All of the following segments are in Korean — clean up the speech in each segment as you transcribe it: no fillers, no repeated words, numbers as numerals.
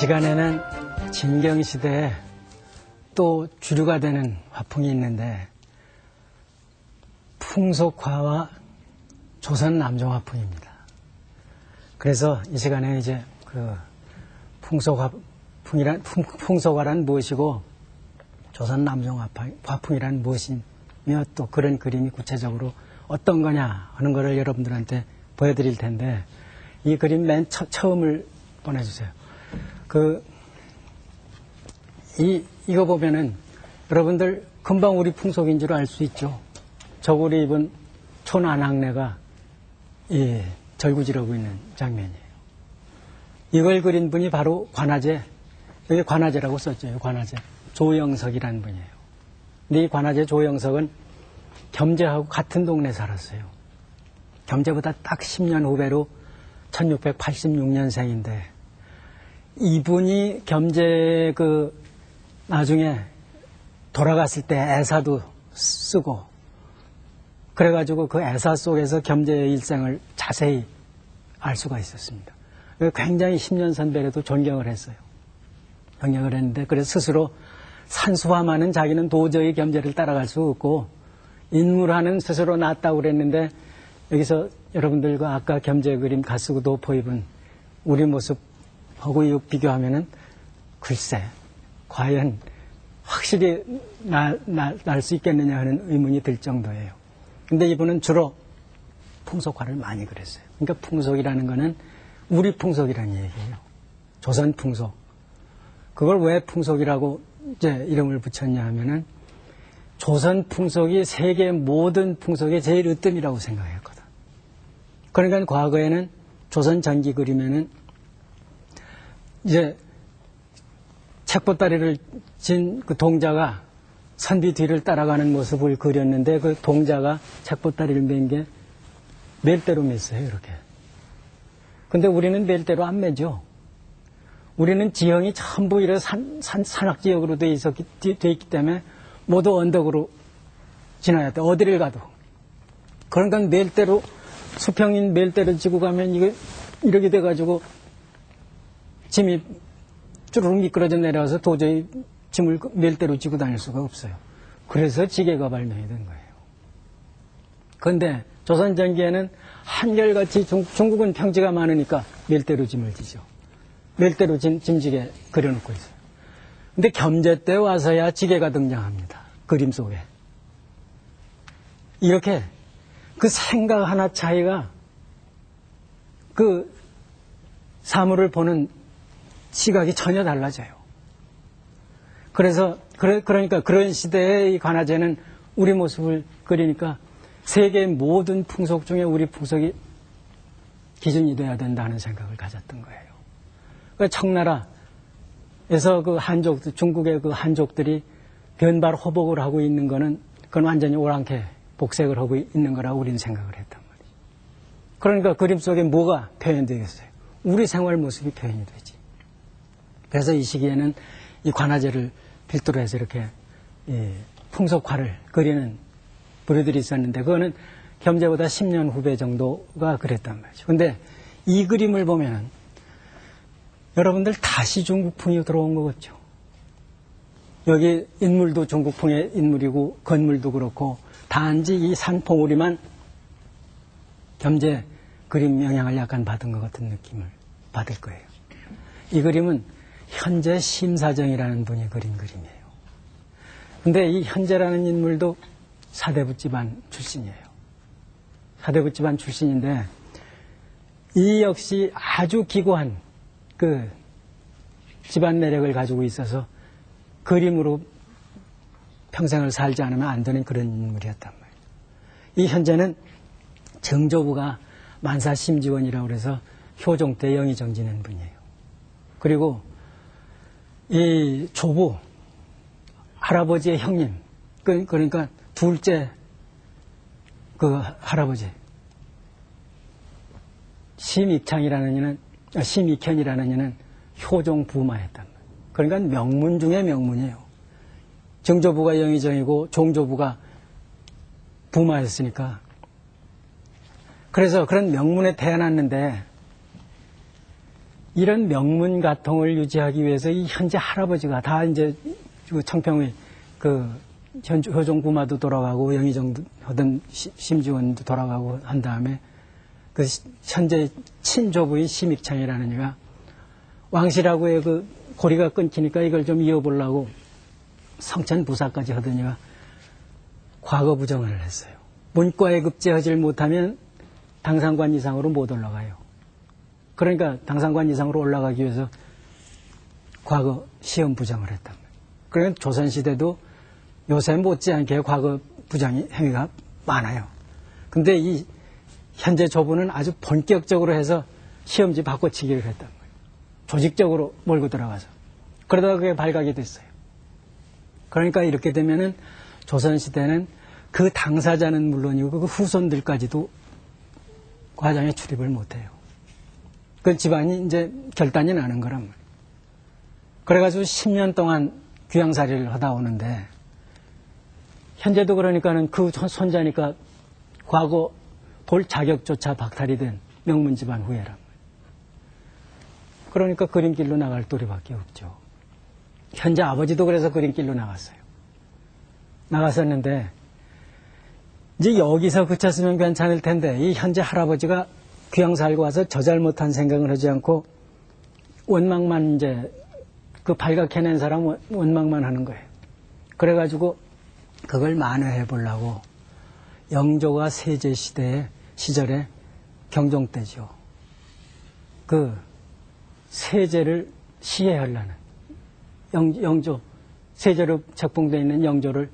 시간에는 진경시대에 또 주류가 되는 화풍이 있는데 풍속화와 조선 남종 화풍입니다. 그래서 이 시간에 이제 그 풍속화란 무엇이고 조선 남종 화풍이란 무엇이며 또 그런 그림이 구체적으로 어떤 거냐 하는 거를 여러분들한테 보여드릴 텐데 이 그림 맨 처음을 보내주세요. 이거 보면은 여러분들 금방 우리 풍속인 줄 알 수 있죠. 저고리 입은 촌안악내가 절구지르고 있는 장면이에요. 이걸 그린 분이 바로 관아제, 여기 관아제라고 썼죠. 관아제. 조영석이라는 분이에요. 근데 이 관아제 조영석은 겸제하고 같은 동네에 살았어요. 겸제보다 딱 10년 후배로 1686년생인데 이분이 겸제 나중에 돌아갔을 때 애사도 쓰고 그래가지고 그 애사 속에서 겸제의 일생을 자세히 알 수가 있었습니다. 굉장히 10년 선배라도 존경을 했어요. 존경을 했는데 그래서 스스로 산수화만은 자기는 도저히 겸제를 따라갈 수 없고 인물화는 스스로 낫다고 그랬는데 여기서 여러분들과 아까 겸제 그림 가쓰고 도포 입은 우리 모습하고 비교하면은 글쎄 과연 확실히 날 수 있겠느냐 하는 의문이 들 정도예요. 근데 이분은 주로 풍속화를 많이 그렸어요. 그러니까 풍속이라는 거는 우리 풍속이라는 얘기예요. 조선 풍속. 그걸 왜 풍속이라고 이제 이름을 붙였냐 하면은 조선 풍속이 세계 모든 풍속의 제일 으뜸이라고 생각했거든. 그러니까 과거에는 조선 전기 그리면은 이제 책보따리를 진 그 동자가 선비 뒤를 따라가는 모습을 그렸는데 그 동자가 책보따리를 맨 게 멜대로 맸어요, 이렇게. 근데 우리는 멜대로 안 매죠. 우리는 지형이 전부 이런 산악지역으로 돼 있기 때문에 모두 언덕으로 지나야 돼. 어디를 가도. 그러니까 멜대로, 수평인 멜대로 지고 가면 이게 이렇게 돼가지고 짐이 쭈르륵 미끄러져 내려와서 도저히 짐을 멜대로 지고 다닐 수가 없어요. 그래서 지게가 발명이 된 거예요. 그런데 조선 전기에는 한결같이 중국은 평지가 많으니까 멜대로 짐을 지죠. 멜대로 짐지게 그려놓고 있어요. 근데 겸제 때 와서야 지게가 등장합니다. 그림 속에. 이렇게 그 생각 하나 차이가 그 사물을 보는 시각이 전혀 달라져요. 그러니까 그런 시대의 이 관아제는 우리 모습을 그리니까 세계 모든 풍속 중에 우리 풍속이 기준이 돼야 된다는 생각을 가졌던 거예요. 그러니까 청나라에서 그 중국의 그 한족들이 변발 호복을 하고 있는 거는 그건 완전히 오랑캐 복색을 하고 있는 거라고 우리는 생각을 했단 말이죠. 그러니까 그림 속에 뭐가 표현되겠어요? 우리 생활 모습이 표현이 되지. 그래서 이 시기에는 이 관아제를 필두로 해서 이렇게 풍속화를 그리는 부류들이 있었는데 그거는 겸제보다 10년 후배 정도가 그랬단 말이죠. 근데 이 그림을 보면 여러분들 다시 중국풍이 들어온 것 같죠. 여기 인물도 중국풍의 인물이고 건물도 그렇고 단지 이 산봉우리만 겸제 그림 영향을 약간 받은 것 같은 느낌을 받을 거예요. 이 그림은 현재 심사정이라는 분이 그린 그림이에요. 근데 이 현재라는 인물도 사대부 집안 출신이에요. 사대부 집안 출신인데 이 역시 아주 기고한 그 집안 내력을 가지고 있어서 그림으로 평생을 살지 않으면 안 되는 그런 인물이었단 말이에요. 이 현재는 정조부가 만사심지원이라고 해서 효종 때 영의정 지낸 분이에요. 그리고 이 조부, 할아버지의 형님, 그러니까 둘째 그 할아버지, 심익현이라는 이는 효종 부마였단 말이에요. 그러니까 명문 중에 명문이에요. 정조부가 영의정이고 종조부가 부마였으니까. 그래서 그런 명문에 태어났는데 이런 명문 가통을 유지하기 위해서 이 현재 할아버지가 다 이제 청평의 그 효종구마도 돌아가고 영의정도 하던 심지원도 돌아가고 한 다음에 그 현재 친조부의 심익창이라는 이가 왕실하고의 그 고리가 끊기니까 이걸 좀 이어보려고 성천부사까지 하더니가 과거 부정을 했어요. 문과에 급제하지 못하면 당상관 이상으로 못 올라가요. 그러니까 당상관 이상으로 올라가기 위해서 과거 시험 부정을 했단 말이에요. 그러니까 조선시대도 요새 못지않게 과거 부정이 행위가 많아요. 근데 이 현재 조부는 아주 본격적으로 해서 시험지 바꿔치기를 했단 말이에요. 조직적으로 몰고 들어가서. 그러다가 그게 발각이 됐어요. 그러니까 이렇게 되면은 조선시대는 그 당사자는 물론이고 그 후손들까지도 과정에 출입을 못해요. 그 집안이 이제 결단이 나는 거란 말이에요. 그래가지고 10년 동안 귀양살이를 하다 오는데 현재도 그러니까는 그 손자니까 과거 볼 자격조차 박탈이 된 명문 집안 후예란 말이에요. 그러니까 그림길로 나갈 도리밖에 없죠. 현재 아버지도 그래서 그림길로 나갔어요. 나갔었는데 이제 여기서 그쳤으면 괜찮을 텐데 이 현재 할아버지가 귀양 살고 와서 저 잘못한 생각을 하지 않고 원망만 이제 그 발각해낸 사람 원망만 하는 거예요. 그래가지고 그걸 만회해 보려고 영조가 세제 시절에 경종 때죠. 그 세제를 시해하려는 영조 세제로 책봉되어 있는 영조를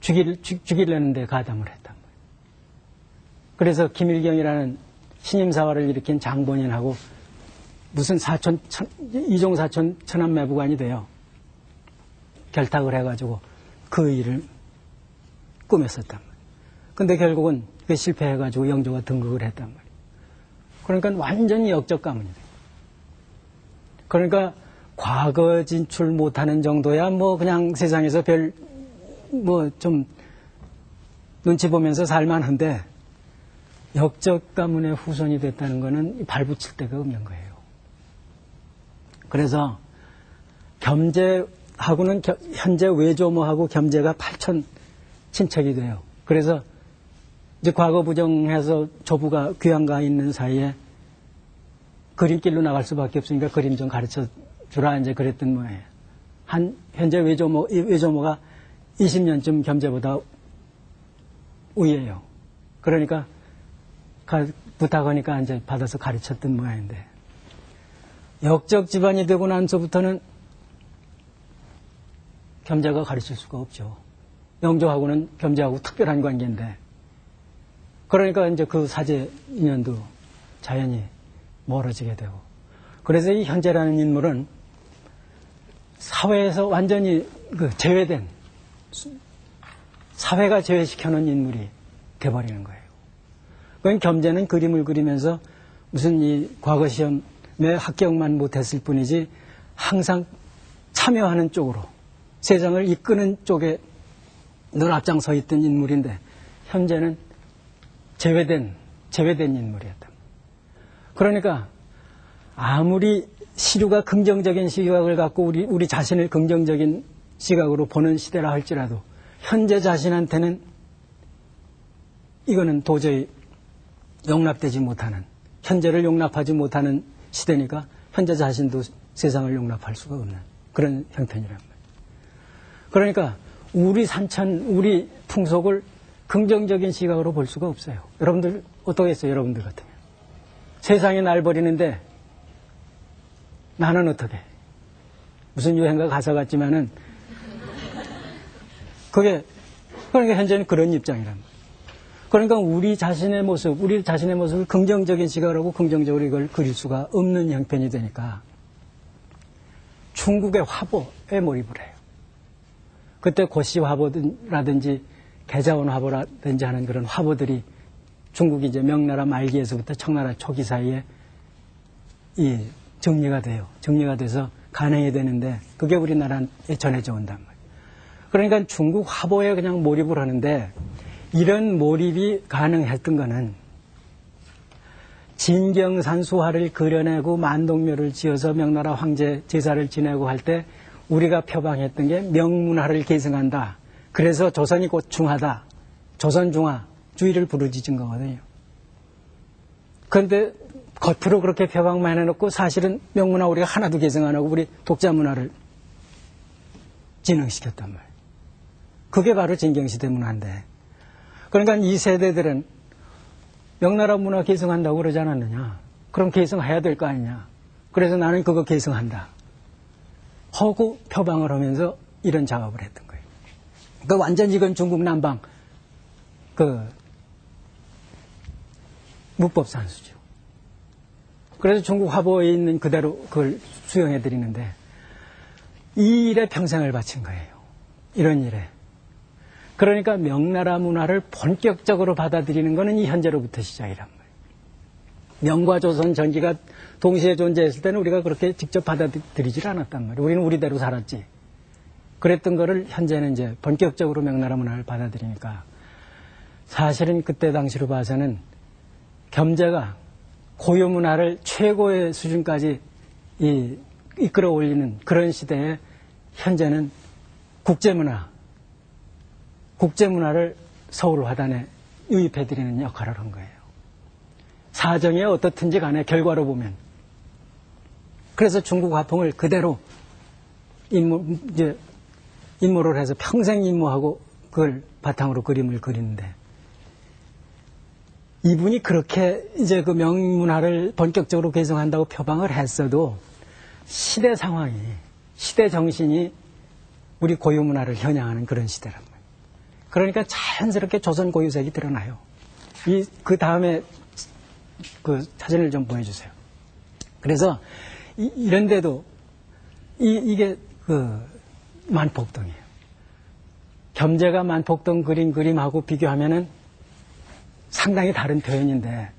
죽이려는 데 가담을 했단 말이에요. 그래서 김일경이라는 신임사화를 일으킨 장본인하고 무슨 이종 사촌 천안매부관이 돼요. 결탁을 해가지고 그 일을 꾸몄었단 말이에요. 근데 결국은 그게 실패해가지고 영조가 등극을 했단 말이에요. 그러니까 완전히 역적 가문이 돼요. 그러니까 과거 진출 못하는 정도야 뭐 그냥 세상에서 별 뭐 좀 눈치 보면서 살만한데 역적 가문의 후손이 됐다는 거는 발붙일 데가 없는 거예요. 그래서 겸제하고는 현재 외조모하고 겸제가 8천 친척이 돼요. 그래서 이제 과거 부정해서 조부가 귀양가 있는 사이에 그림길로 나갈 수밖에 없으니까 그림 좀 가르쳐 주라 이제 그랬던 모양이에요. 현재 외조모가 20년쯤 겸제보다 위에요. 그러니까 부탁하니까 이제 받아서 가르쳤던 모양인데 역적 집안이 되고 나서부터는 겸제가 가르칠 수가 없죠. 영조하고는 겸제하고 특별한 관계인데 그러니까 이제 그 사제 인연도 자연히 멀어지게 되고 그래서 이 현재라는 인물은 사회에서 완전히 제외된 사회가 제외시켜놓은 인물이 돼버리는 거예요. 그러니까 겸제는 그림을 그리면서 무슨 이 과거 시험에 합격만 못했을 뿐이지 항상 참여하는 쪽으로 세상을 이끄는 쪽에 늘 앞장서 있던 인물인데 현재는 제외된 인물이었다. 그러니까 아무리 시류가 긍정적인 시각을 갖고 우리 자신을 긍정적인 시각으로 보는 시대라 할지라도 현재 자신한테는 이거는 도저히 용납되지 못하는 현재를 용납하지 못하는 시대니까 현재 자신도 세상을 용납할 수가 없는 그런 형편이란 말이에요. 그러니까 우리 산천, 우리 풍속을 긍정적인 시각으로 볼 수가 없어요. 여러분들 어떠겠어요? 여러분들 같으면. 세상에 날 버리는데 나는 어떻게? 무슨 유행가 가사 같지만은 그러니까 현재는 그런 입장이란 말이에요. 그러니까 우리 자신의 모습을 긍정적인 시각으로 하고 긍정적으로 이걸 그릴 수가 없는 형편이 되니까 중국의 화보에 몰입을 해요. 그때 고시 화보라든지 계자원 화보라든지 하는 그런 화보들이 중국이 이제 명나라 말기에서부터 청나라 초기 사이에 이 정리가 돼요. 정리가 돼서 간행이 되는데 그게 우리나라에 전해져 온단 말이에요. 그러니까 중국 화보에 그냥 몰입을 하는데 이런 몰입이 가능했던 거는 진경산수화를 그려내고 만동묘를 지어서 명나라 황제 제사를 지내고 할 때 우리가 표방했던 게 명문화를 계승한다. 그래서 조선이 곧 중하다. 조선중화주의를 부르짖은 거거든요. 그런데 겉으로 그렇게 표방만 해놓고 사실은 명문화 우리가 하나도 계승 안 하고 우리 독자 문화를 진흥시켰단 말이에요. 그게 바로 진경시대 문화인데. 그러니까 이 세대들은 명나라 문화 계승한다고 그러지 않았느냐. 그럼 계승해야 될 거 아니냐. 그래서 나는 그거 계승한다. 하고 표방을 하면서 이런 작업을 했던 거예요. 그 완전 이건 중국 남방 그 무법산수죠. 그래서 중국 화보에 있는 그대로 그걸 수용해 드리는데 이 일에 평생을 바친 거예요. 이런 일에. 그러니까 명나라 문화를 본격적으로 받아들이는 것은 이 현재로부터 시작이란 말이에요. 명과 조선 전기가 동시에 존재했을 때는 우리가 그렇게 직접 받아들이질 않았단 말이에요. 우리는 우리대로 살았지. 그랬던 거를 현재는 이제 본격적으로 명나라 문화를 받아들이니까 사실은 그때 당시로 봐서는 겸재가 고유 문화를 최고의 수준까지 이끌어 올리는 그런 시대에 현재는 국제문화를 서울 화단에 유입해드리는 역할을 한 거예요. 사정이 어떻든지 간에 결과로 보면. 그래서 중국 화풍을 그대로 임무를 해서 평생 임무하고 그걸 바탕으로 그림을 그리는데 이분이 그렇게 이제 그 명문화를 본격적으로 개성한다고 표방을 했어도 시대 상황이, 시대 정신이 우리 고유 문화를 겨냥하는 그런 시대란 말이에요. 그러니까 자연스럽게 조선 고유색이 드러나요. 그 다음에 그 사진을 좀 보여주세요. 그래서 이런데도 이게 그 만폭동이에요. 겸재가 만폭동 그림하고 비교하면은 상당히 다른 표현인데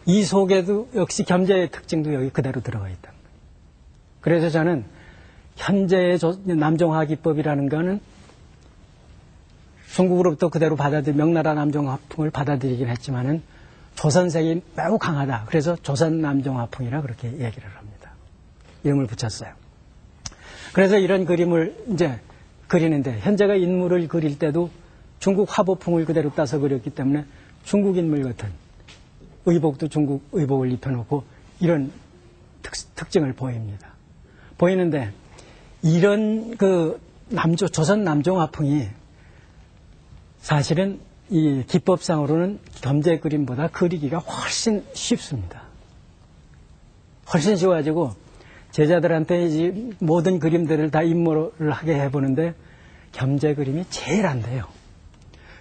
이 속에도 역시 겸재의 특징도 여기 그대로 들어가 있다. 그래서 저는 현재의 남종화 기법이라는 거는 중국으로부터 그대로 명나라 남종화풍을 받아들이긴 했지만은 조선색이 매우 강하다. 그래서 조선 남종화풍이라 그렇게 얘기를 합니다. 이름을 붙였어요. 그래서 이런 그림을 이제 그리는데 현재가 인물을 그릴 때도 중국 화보풍을 그대로 따서 그렸기 때문에 중국 인물 같은 의복도 중국 의복을 입혀놓고 이런 특징을 보이는데 이런 그 조선 남종화풍이 사실은 이 기법상으로는 겸재 그림보다 그리기가 훨씬 쉽습니다. 훨씬 쉬워가지고 제자들한테 이제 모든 그림들을 다 임무를 하게 해보는데 겸재 그림이 제일 안 돼요.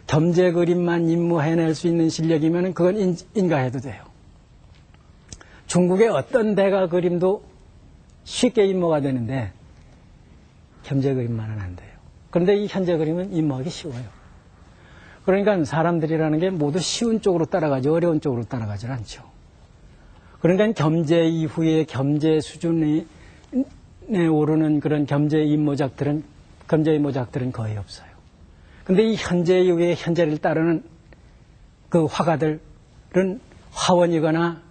겸재 그림만 임무해낼 수 있는 실력이면 그건 인가해도 돼요. 중국의 어떤 대가 그림도 쉽게 임무가 되는데 겸재 그림만은 안 돼요. 그런데 이 현재 그림은 임무하기 쉬워요. 그러니까 사람들이라는 게 모두 쉬운 쪽으로 따라가지 어려운 쪽으로 따라가지 않죠. 그러니까 겸재 이후에 겸재 수준에 오르는 그런 겸재 임무작들은 거의 없어요. 근데 이 현재 이후에 현재를 따르는 그 화가들은 화원이거나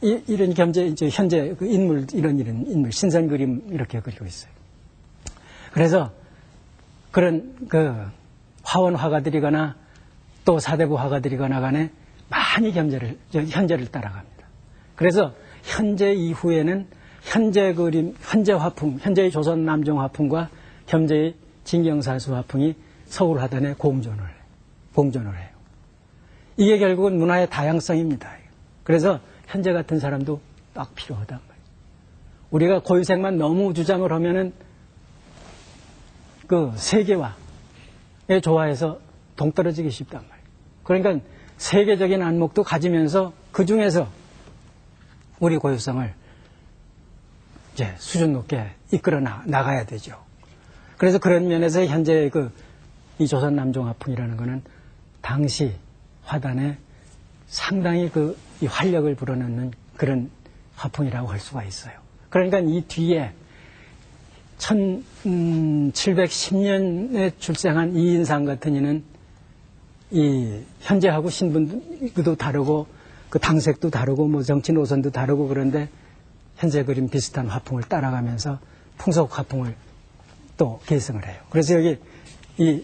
이런 현재 그 이런 인물, 신선 그림 이렇게 그리고 있어요. 그래서 그런 그 화원 화가들이거나 또 사대부 화가들이거나 간에 많이 현재를 따라갑니다. 그래서 현재 이후에는 현재 그림, 현재 화풍, 현재의 조선 남종 화풍과 현재의 진경사수 화풍이 서울 화단에 공존을 해요. 이게 결국은 문화의 다양성입니다. 그래서 현재 같은 사람도 딱 필요하단 말이에요. 우리가 고유색만 너무 주장을 하면은 그 세계화에 좋아해서 동떨어지기 쉽단 말이에요. 그러니까 세계적인 안목도 가지면서 그 중에서 우리 고유성을 이제 수준 높게 이끌어 나가야 되죠. 그래서 그런 면에서 현재 이 조선 남종화풍이라는 것은 당시 화단에 상당히 이 활력을 불어넣는 그런 화풍이라고 할 수가 있어요. 그러니까 이 뒤에 1710년에 출생한 이인상 같은 이는 이 현재하고 신분도 다르고 그 당색도 다르고 뭐 정치 노선도 다르고 그런데 현재 그림 비슷한 화풍을 따라가면서 풍속 화풍을 또 계승을 해요. 그래서 여기 이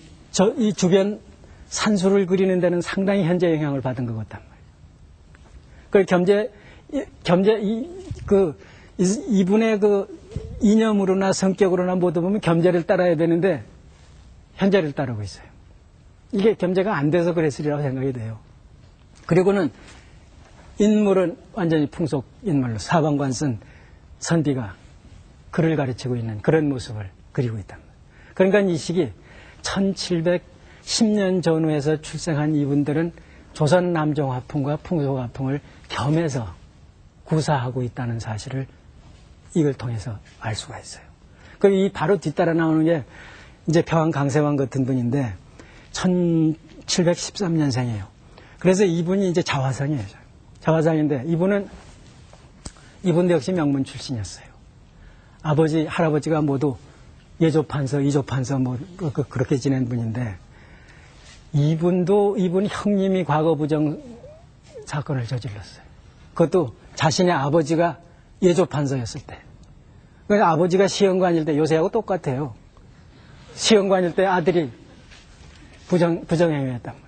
주변 산수를 그리는 데는 상당히 현재 영향을 받은 것 같단 말이에요. 이분의 그 이념으로나 성격으로나 모두 보면 겸재를 따라야 되는데 현재를 따르고 있어요. 이게 겸재가 안 돼서 그랬으리라고 생각이 돼요. 그리고는 인물은 완전히 풍속 인물로 사방관 쓴 선비가 글을 가르치고 있는 그런 모습을 그리고 있단 말이에요. 그러니까 이 시기 1710년 전후에서 출생한 이분들은 조선 남종화풍과 풍속화풍을 겸해서 구사하고 있다는 사실을 이걸 통해서 알 수가 있어요. 이 바로 뒤따라 나오는 게 이제 평안 강세왕 같은 분인데 1713년생이에요. 그래서 이분이 이제 자화상이에요. 자화상인데 이분도 역시 명문 출신이었어요. 아버지, 할아버지가 모두 예조판서, 이조판서 그렇게 지낸 분인데 이분 형님이 과거 부정 사건을 저질렀어요. 그것도 자신의 아버지가 예조판서였을 때. 그러니까 아버지가 시험관일 때 요새하고 똑같아요. 시험관일 때 아들이 부정행위했단 말이에요.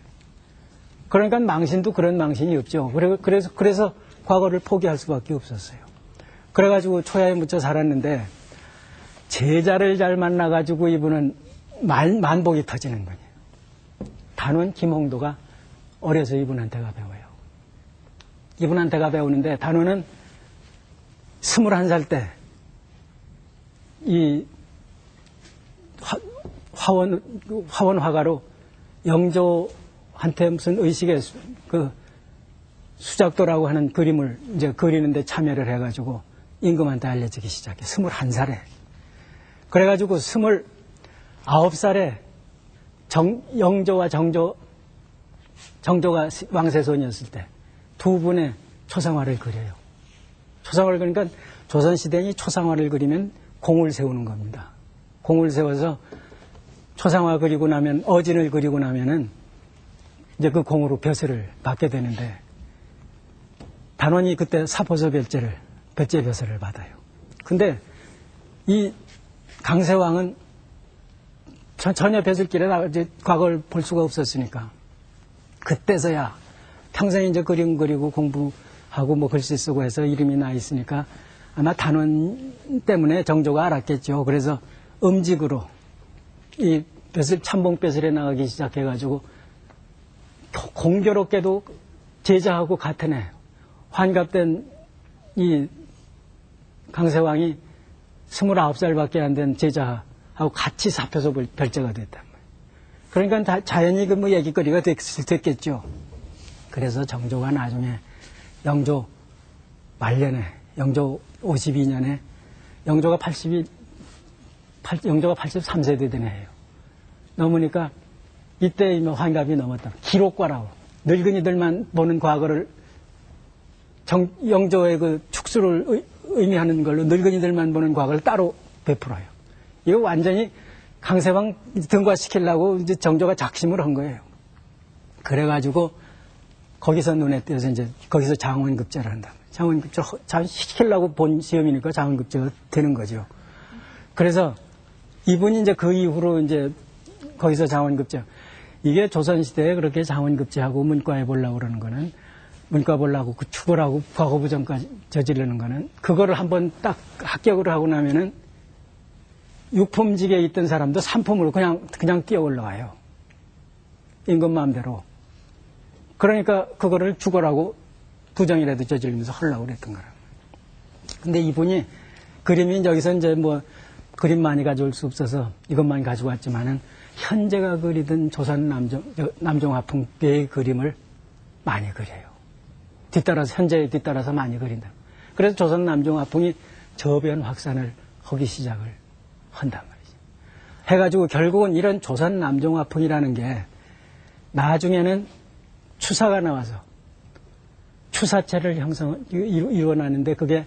그러니까 망신도 그런 망신이 없죠. 그래서 과거를 포기할 수밖에 없었어요. 그래가지고 초야에 묻혀 살았는데 제자를 잘 만나가지고 이분은 만복이 터지는 거예요. 단원 김홍도가 어려서 이분한테가 배워요. 이분한테가 배우는데 단원은 21살 때 이 화원 화가로 영조한테 무슨 의식의 그 수작도라고 하는 그림을 이제 그리는데 참여를 해가지고 임금한테 알려지기 시작해. 21살에. 그래가지고 29살에 영조와 정조가 왕세손이었을 때 두 분의 초상화를 그려요. 초상화를 그러니까 조선시대니 초상화를 그리면 공을 세우는 겁니다. 공을 세워서 초상화 그리고 나면 어진을 그리고 나면은 이제 그 공으로 벼슬을 받게 되는데 단원이 그때 사포서 벼제 벼슬을 받아요. 근데 이 강세왕은 전혀 벼슬길에 과거를 볼 수가 없었으니까 그때서야 평생 이제 그림 그리고 공부하고 뭐 글씨 쓰고 해서 이름이 나 있으니까 아마 단원 때문에 정조가 알았겠죠. 그래서 음직으로 이 참봉 벼슬에 나가기 시작해가지고 공교롭게도 제자하고 같은 해 환갑된 이 강세왕이 29살밖에 안 된 제자하고 같이 사표소 별제가 됐단 말이에요. 그러니까 다 자연히 그 뭐 얘기거리가 됐겠죠. 그래서 정조가 나중에 영조 말년에 영조 52년에 영조가 83세대 된 해예요. 넘으니까 이때 환갑이 넘었다. 기록과라고 늙은이들만 보는 과거를 영조의 그 축수를 의미하는 걸로 늙은이들만 보는 과거를 따로 베풀어요. 이거 완전히 강세왕 등과시키려고 이제 정조가 작심을 한 거예요. 그래가지고 거기서 눈에 띄어서 이제 거기서 장원급제를 한다. 장원급제 시키려고 본 시험이니까 장원급제가 되는 거죠. 그래서 이분이 이제 그 이후로 이제 거기서 장원급제. 이게 조선시대에 그렇게 장원급제하고 문과에 보려고 그러는 거는 문과 보려고 그 추구하고 과거부정까지 저지르는 거는 그거를 한번 딱 합격을 하고 나면은 육품직에 있던 사람도 삼품으로 그냥 뛰어 올라와요. 임금 마음대로. 그러니까 그거를 죽어라고 부정이라도 저지르면서 하려고 그랬던 거라. 근데 이분이 그림이 여기서 이제 뭐 그림 많이 가져올 수 없어서 이것만 가지고 왔지만은 현재가 그리던 조선 남종화풍계의 그림을 많이 그려요. 현재에 뒤따라서 많이 그린다. 그래서 조선 남종화풍이 저변 확산을 하기 시작을 한단 말이죠. 해가지고 결국은 이런 조선 남종화풍이라는 게 나중에는 추사가 나와서 추사체를 이루어나는데 그게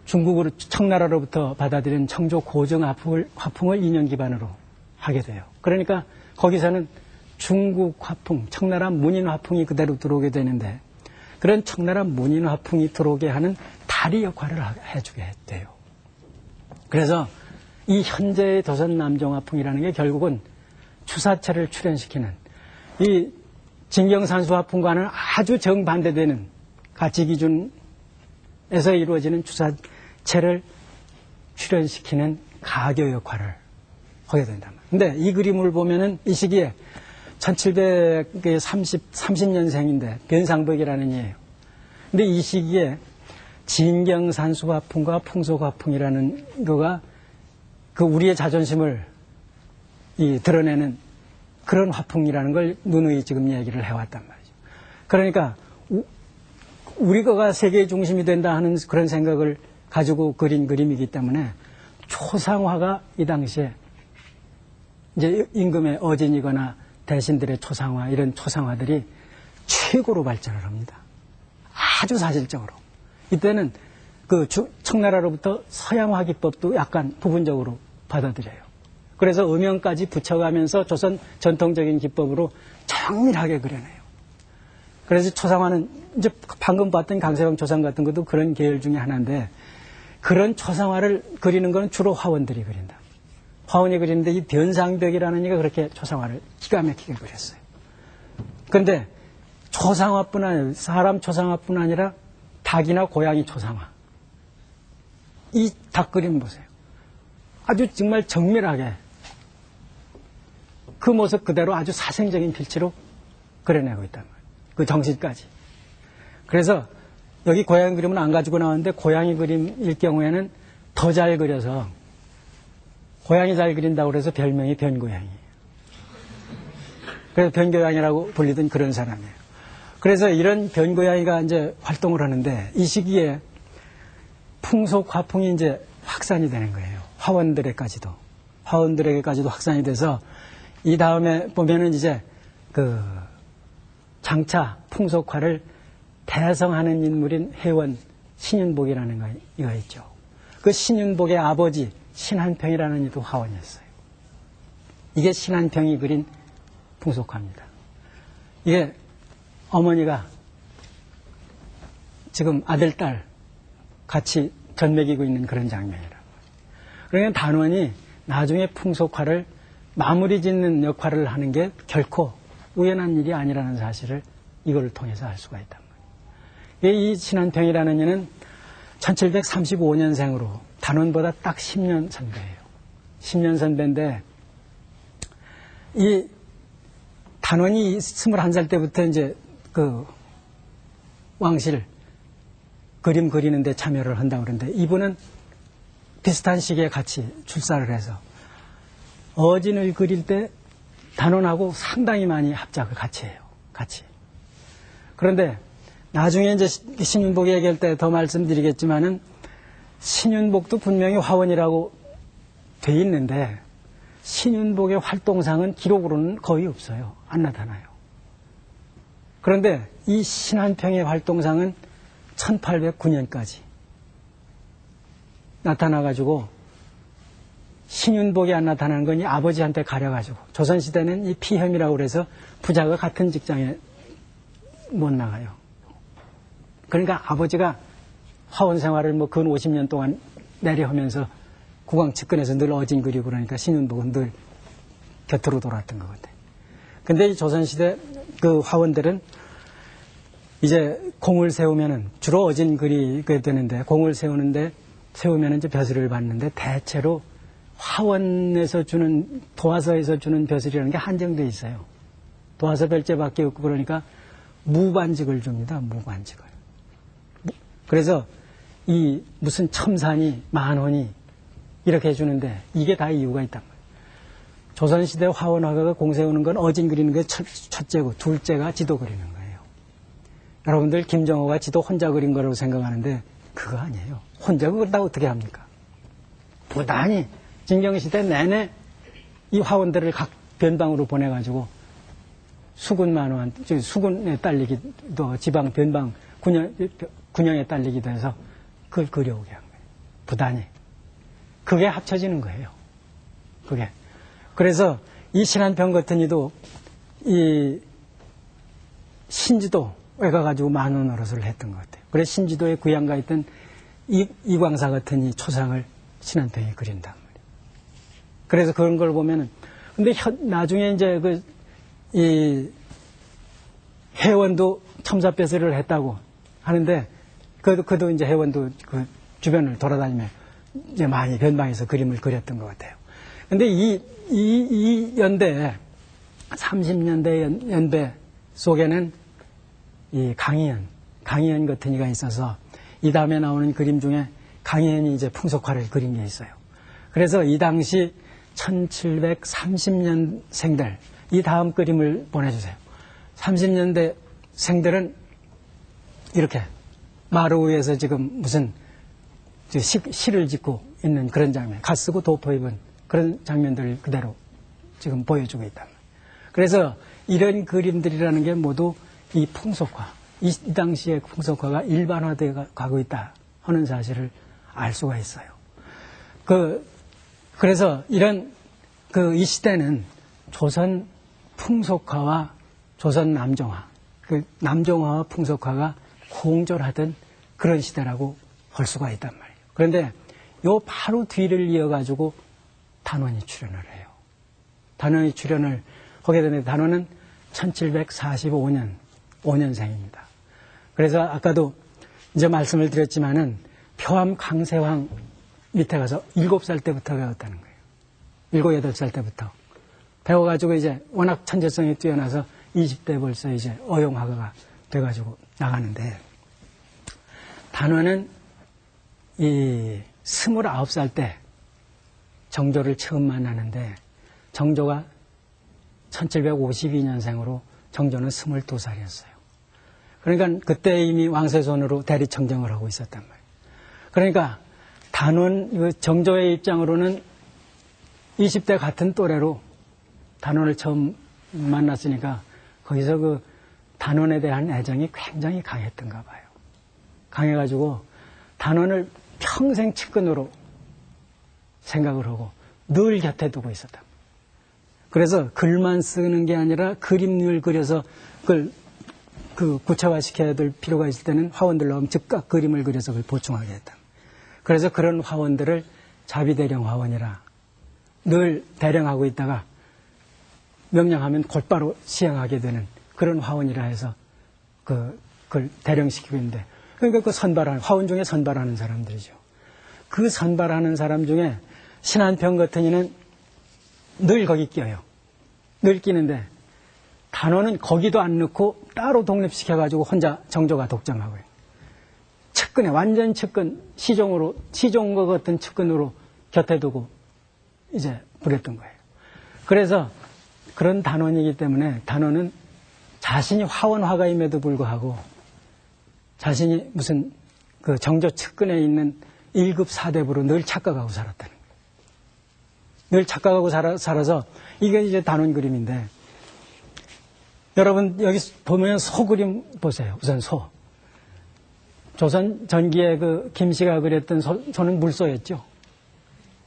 중국으로 청나라로부터 받아들인 청조 고정 화풍을 인연 기반으로 하게 돼요. 그러니까 거기서는 중국 화풍, 청나라 문인 화풍이 그대로 들어오게 되는데 그런 청나라 문인 화풍이 들어오게 하는 다리 역할을 해주게 했대요. 그래서 이 현재의 조선 남정 화풍이라는 게 결국은 추사체를 출현시키는 이 진경산수 화풍과는 아주 정반대되는 가치 기준에서 이루어지는 추사체를 출현시키는 가교 역할을 하게 된단 말이에요. 근데 이 그림을 보면은 이 시기에 1730년생인데 변상복이라는 이에요. 근데 이 시기에 진경산수 화풍과 풍속 화풍이라는 거가 그 우리의 자존심을 드러내는 그런 화풍이라는 걸 누누이 지금 얘기를 해왔단 말이죠. 그러니까 우리 거가 세계의 중심이 된다 하는 그런 생각을 가지고 그린 그림이기 때문에 초상화가 이 당시에 이제 임금의 어진이거나 대신들의 초상화, 이런 초상화들이 최고로 발전을 합니다. 아주 사실적으로. 이때는 그 청나라로부터 서양화 기법도 약간 부분적으로 받아들여요. 그래서 음영까지 붙여가면서 조선 전통적인 기법으로 정밀하게 그려내요. 그래서 초상화는 이제 방금 봤던 강세방 초상 같은 것도 그런 계열 중에 하나인데, 그런 초상화를 그리는 건 주로 화원들이 그린다. 화원이 그리는데 이 변상벽이라는 이가 그렇게 초상화를 기가 막히게 그렸어요. 그런데 초상화뿐 아니라 사람 초상화뿐 아니라 닭이나 고양이 초상화. 이 닭 그림 보세요. 아주 정말 정밀하게 그 모습 그대로 아주 사생적인 필체로 그려내고 있단 말이에요. 그 정신까지. 그래서 여기 고양이 그림은 안 가지고 나왔는데 고양이 그림일 경우에는 더 잘 그려서 고양이 잘 그린다고 그래서 별명이 변고양이에요. 그래서 변고양이라고 불리던 그런 사람이에요. 그래서 이런 변고양이가 이제 활동을 하는데 이 시기에 풍속 화풍이 이제 확산이 되는 거예요. 화원들에게까지도 확산이 돼서 이 다음에 보면은 이제 그 장차 풍속화를 대성하는 인물인 회원 신윤복이라는 이가 있죠. 그 신윤복의 아버지 신한평이라는 이도 화원이었어요. 이게 신한평이 그린 풍속화입니다. 이게 어머니가 지금 아들, 딸 같이 전매기고 있는 그런 장면이라고. 그러니까 단원이 나중에 풍속화를 마무리 짓는 역할을 하는 게 결코 우연한 일이 아니라는 사실을 이걸 통해서 알 수가 있단 말이에요. 이 신한평이라는 이는 1735년생으로 단원보다 딱 10년 선배예요. 10년 선배인데 이 단원이 21살 때부터 이제 그 왕실 그림 그리는데 참여를 한다고 그러는데 이분은 비슷한 시기에 같이 출사를 해서 어진을 그릴 때 단원하고 상당히 많이 합작을 같이 해요. 같이. 그런데 나중에 이제 신윤복 얘기할 때 더 말씀드리겠지만은 신윤복도 분명히 화원이라고 돼 있는데 신윤복의 활동상은 기록으로는 거의 없어요. 안 나타나요. 그런데 이 신한평의 활동상은 1809년까지 나타나가지고 신윤복이 안 나타나는 건 이 아버지한테 가려가지고 조선시대는 이 피혐이라고 그래서 부자가 같은 직장에 못 나가요. 그러니까 아버지가 화원 생활을 뭐 근 50년 동안 내려하면서 국왕 측근에서 늘 어진 그리고 그러니까 신윤복은 늘 곁으로 돌았던 것 같아요. 근데 이 조선시대 그 화원들은 이제 공을 세우면은 주로 어진 그리게 되는데 공을 세우면은 이제 벼슬을 받는데 대체로 화원에서 주는 도화서에서 주는 벼슬이라는 게 한정되어 있어요. 도화서 별제밖에 없고 그러니까 무관직을 줍니다. 무관직을. 그래서 이 무슨 첨산이 만원이 이렇게 해주는데 이게 다 이유가 있단 말이에요. 조선시대 화원화가가 공 세우는 건 어진 그리는 게 첫째고 둘째가 지도 그리는 거예요. 여러분들 김정호가 지도 혼자 그린 거라고 생각하는데 그거 아니에요. 혼자 그걸 어떻게 합니까? 부단히 진경시대 내내 이 화원들을 각 변방으로 보내가지고 수군만호한테 수군에 딸리기도 지방 변방 군영에 딸리기도 해서 그걸 그려오게 한 거예요. 부단히. 그게 합쳐지는 거예요. 그게. 그래서 이 신한평 같은 이도 이 신지도 외가가지고 만원 노릇을 했던 것 같아요. 그래서 신지도에 구양가 있던 이광사 같은 이 초상을 신한평이 그린단 말이에요. 그래서 그런 걸 보면은, 근데 나중에 이제 이 해원도 첨사배설을 했다고 하는데, 그도 이제 해원도 그 주변을 돌아다니며 이제 많이 변방에서 그림을 그렸던 것 같아요. 근데 이 연대, 30년대 연배 속에는 이 강희연 같은 이가 있어서 이 다음에 나오는 그림 중에 강희연이 이제 풍속화를 그린 게 있어요. 그래서 이 당시 1730년생들, 이 다음 그림을 보내주세요. 30년대 생들은 이렇게 마루 위에서 지금 무슨 시를 짓고 있는 그런 장면, 갓 쓰고 도포 입은 그런 장면들을 그대로 지금 보여주고 있다. 그래서 이런 그림들이라는 게 모두 이 풍속화, 이 당시의 풍속화가 일반화되어 가고 있다 하는 사실을 알 수가 있어요. 그래서 이런 이 시대는 조선 풍속화와 조선 남정화, 남정화와 풍속화가 공존하던 그런 시대라고 할 수가 있단 말이에요. 그런데 요 바로 뒤를 이어가지고 단원이 출현을 해요. 단원이 출현을 하게 되는데 단원은 1745년 5년생입니다. 그래서 아까도 이제 말씀을 드렸지만은 표암 강세황 밑에 가서 7살 때부터 배웠다는 거예요. 7, 8살 때부터. 배워가지고 이제 워낙 천재성이 뛰어나서 20대 벌써 이제 어용화가가 돼가지고 나가는데, 단원은 이 29살 때 정조를 처음 만나는데, 정조가 1752년생으로 정조는 22살이었어요. 그러니까 그때 이미 왕세손으로 대리청정을 하고 있었단 말이에요. 그러니까 단원, 정조의 입장으로는 20대 같은 또래로 단원을 처음 만났으니까 거기서 단원에 대한 애정이 굉장히 강했던가 봐요. 강해가지고 단원을 평생 측근으로 생각을 하고 늘 곁에 두고 있었다. 그래서 글만 쓰는 게 아니라 그림을 그려서 그걸 구체화시켜야 될 필요가 있을 때는 화원들 나오면 즉각 그림을 그려서 그걸 보충하게 했다. 그래서 그런 화원들을 자비대령 화원이라 늘 대령하고 있다가 명령하면 곧바로 시행하게 되는 그런 화원이라 해서 그걸 대령시키고 있는데, 그러니까 화원 중에 선발하는 사람들이죠. 그 선발하는 사람 중에 신한평 같은 이는 늘 거기 끼어요. 늘 끼는데 단원은 거기도 안 넣고 따로 독립시켜가지고 혼자 정조가 독점하고요. 측근에 완전 측근, 시종과 같은 측근으로 곁에 두고 이제 부렸던 거예요. 그래서 그런 단원이기 때문에 단원은 자신이 화원화가임에도 불구하고 자신이 무슨 정조 측근에 있는 1급 사대부로 늘 착각하고 살았다는 거예요. 늘 착각하고 살아서 이게 이제 단원 그림인데, 여러분 여기 보면 소 그림 보세요. 우선 소. 조선 전기에 김씨가 그렸던 소는 물소였죠.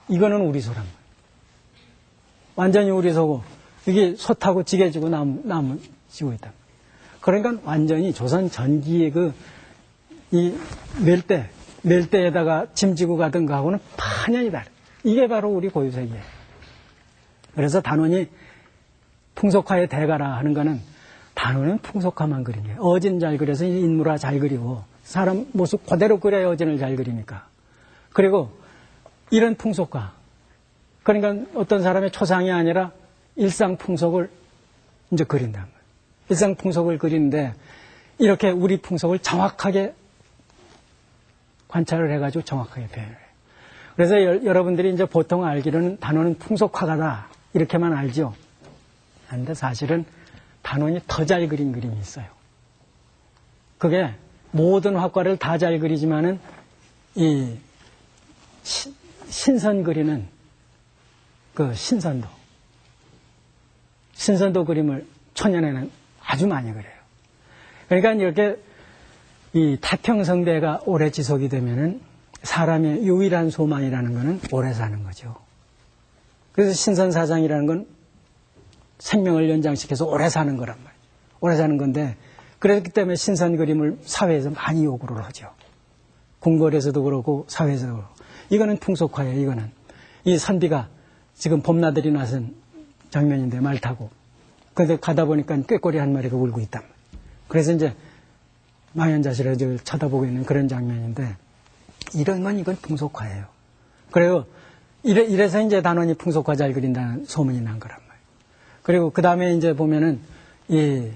이거는 우리 소란 말이에요. 완전히 우리 소고, 이게 소 타고 지게 지고 나무 지고 있다. 그러니까 완전히 조선 전기의 이 멜대에다가 짐 지고 가던 거하고는 판연이 다르. 이게 바로 우리 고유색이에요. 그래서 단원이 풍속화의 대가라 하는 거는 단원은 풍속화만 그린 거예요. 어진 잘 그려서 인물화 잘 그리고 사람 모습 그대로 그려야 어진을 잘 그리니까. 그리고 이런 풍속화. 그러니까 어떤 사람의 초상이 아니라 일상 풍속을 이제 그린단 말이에요. 일상 풍속을 그리는데 이렇게 우리 풍속을 정확하게 관찰을 해가지고 정확하게 표현을 해요. 그래서 여러분들이 이제 보통 알기로는 단원은 풍속화가다 이렇게만 알죠. 그런데 사실은 단원이 더 잘 그린 그림이 있어요. 그게 모든 화과를 다 잘 그리지만은 이 신선 그리는 신선도 그림을 초년에는 아주 많이 그려요. 그러니까 이렇게 이 태평성대가 오래 지속이 되면은 사람의 유일한 소망이라는 것은 오래 사는 거죠. 그래서 신선사상이라는 건 생명을 연장시켜서 오래 사는 거란 말이에요. 오래 사는 건데 그렇기 때문에 신선 그림을 사회에서 많이 요구를 하죠. 궁궐에서도 그렇고 사회에서도 그렇고. 이거는 풍속화예요. 이거는. 이 선비가 지금 봄나들이 나선 장면인데 말 타고. 그런데 가다 보니까 꾀꼬리 한 마리가 울고 있단 말이에요. 그래서 이제 망연자실해서 쳐다보고 있는 그런 장면인데 이런 건 이건 풍속화예요. 그래요. 이래서 이제 단원이 풍속화 잘 그린다는 소문이 난 거란 말이에요. 그리고 그 다음에 이제 보면은 이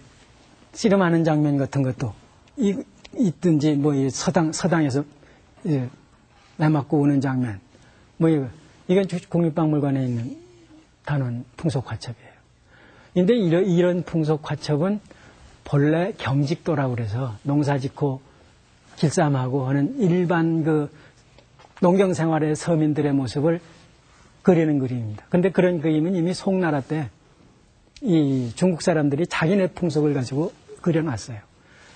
씨름하는 장면 같은 것도 있든지 뭐 이 서당에서 내맞고 오는 장면 뭐 이건 국립박물관에 있는 단원 풍속화첩이에요. 근데 이런 풍속화첩은 본래 경직도라고 그래서 농사짓고 길쌈하고 하는 일반 그 농경생활의 서민들의 모습을 그리는 그림입니다. 근데 그런 그림은 이미 송나라 때 이 중국 사람들이 자기네 풍속을 가지고 그려놨어요.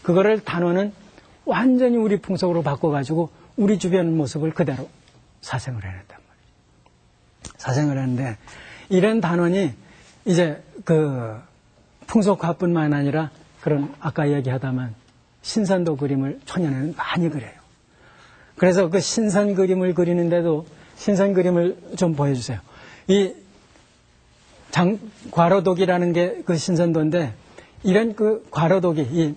그거를 단원은 완전히 우리 풍속으로 바꿔가지고 우리 주변 모습을 그대로 사생을 해냈단 말이에요. 사생을 했는데 이런 단원이 이제 그 풍속화뿐만 아니라 그런 아까 얘기하다만 신선도 그림을 초년에는 많이 그려요. 그래서 그 신선 그림을 그리는데도 신선 그림을 좀 보여주세요. 이 과로독이라는 게 그 신선도인데 이런 그 과로독이 이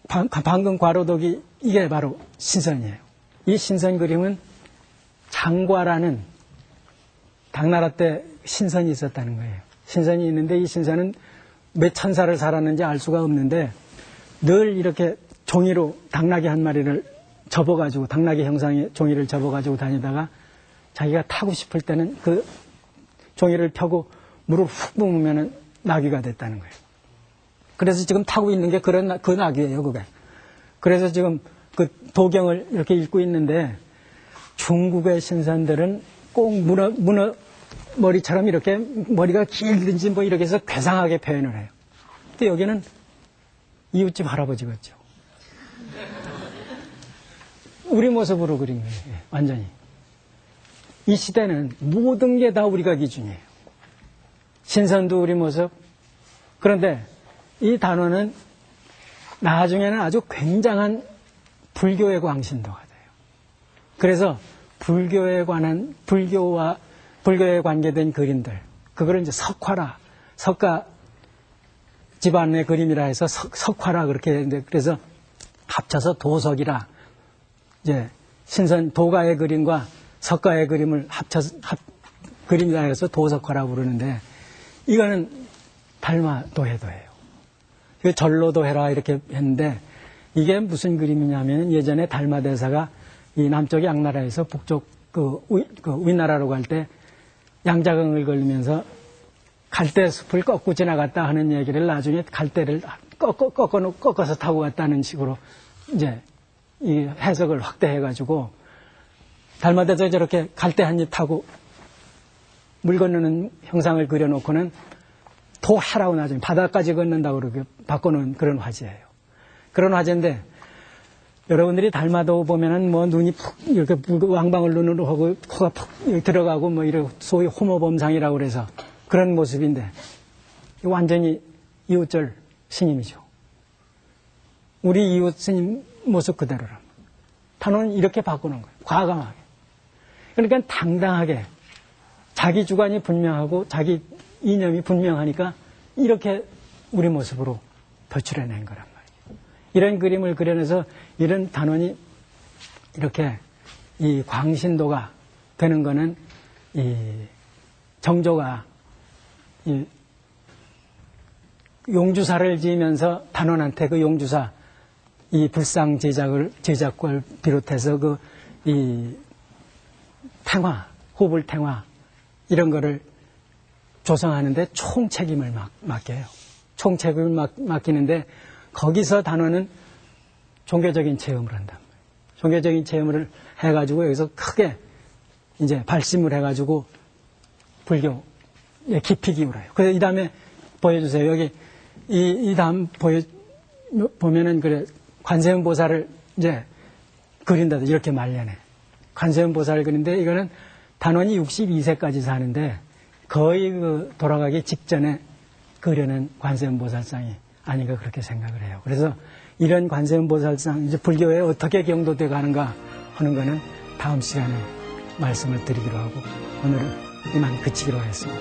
방금 과로독이 이게 바로 신선이에요. 이 신선 그림은 장과라는 당나라 때 신선이 있었다는 거예요. 신선이 있는데 이 신선은 몇 천사를 살았는지 알 수가 없는데 늘 이렇게 종이로 당나귀 한 마리를 접어가지고 당나귀 형상의 종이를 접어가지고 다니다가 자기가 타고 싶을 때는 그 종이를 펴고 물을 훅 뿜으면 나귀가 됐다는 거예요. 그래서 지금 타고 있는 게 그 나귀예요, 그게. 그래서 지금 그 도경을 이렇게 읽고 있는데 중국의 신선들은 꼭 문어 머리처럼 이렇게 머리가 길든지 뭐 이렇게 해서 괴상하게 표현을 해요. 근데 여기는 이웃집 할아버지 같죠. 우리 모습으로 그린 거예요, 완전히. 이 시대는 모든 게 다 우리가 기준이에요. 신선도 우리 모습. 그런데 이 단어는 나중에는 아주 굉장한 불교의 광신도가 돼요. 그래서 불교에 관한 불교에 관계된 그림들, 그거를 이제 석가 집안의 그림이라 해서 석화라 그렇게 했는데 그래서 합쳐서 도석이라 이제 신선 도가의 그림과 석가의 그림을 합쳐서 그림이라 해서 도석화라고 부르는데 이거는 달마도해도예요. 절로도해라 이렇게 했는데 이게 무슨 그림이냐면 예전에 달마대사가 이 남쪽 양나라에서 북쪽 그 위나라로 갈 때 양자강을 걸리면서 갈대 숲을 꺾고 지나갔다 하는 얘기를 나중에 갈대를 꺾어서 타고 갔다는 식으로 이제 이 해석을 확대해가지고 달마대사 저렇게 갈대 한 입 타고 물 건너는 형상을 그려놓고는 도해라고 나중에 바다까지 건넌다고 그렇게 바꿔놓은 그런 화제예요. 그런 화제인데 여러분들이 달마도 보면은 뭐 눈이 푹 이렇게 왕방울 눈으로 하고 코가 푹 들어가고 뭐 이런 소위 호모범상이라고 그래서 그런 모습인데 완전히 이웃절 스님이죠. 우리 이웃 스님 모습 그대로랍니다. 단원은 이렇게 바꾸는 거예요. 과감하게. 그러니까 당당하게 자기 주관이 분명하고 자기 이념이 분명하니까 이렇게 우리 모습으로 도출해낸 거란 말이에요. 이런 그림을 그려내서 이런 단원이 이렇게 이 광신도가 되는 거는 이 정조가 이 용주사를 지으면서 단원한테 그 용주사 이 불상 제작을 비롯해서 그 이 탱화, 호불 탱화 이런 거를 조성하는데 총책임을 맡겨요. 총책임을 맡기는데 거기서 단원은 종교적인 체험을 한단 말이에요. 종교적인 체험을 해가지고 여기서 크게 이제 발심을 해가지고 불교에 깊이 기울어요. 그래서 이 다음에 보여주세요. 여기 이 다음 보면은 그래 관세음 보살을 이제 그린다도 이렇게 말려내. 관세음 보살을 그리는데 이거는 단원이 62세까지 사는데 거의 그 돌아가기 직전에 그려낸 관세음 보살상이 아닌가 그렇게 생각을 해요. 그래서 이런 관세음보살상 이제 불교에 어떻게 경도돼 가는가 하는 거는 다음 시간에 말씀을 드리기로 하고 오늘은 이만 그치기로 하겠습니다.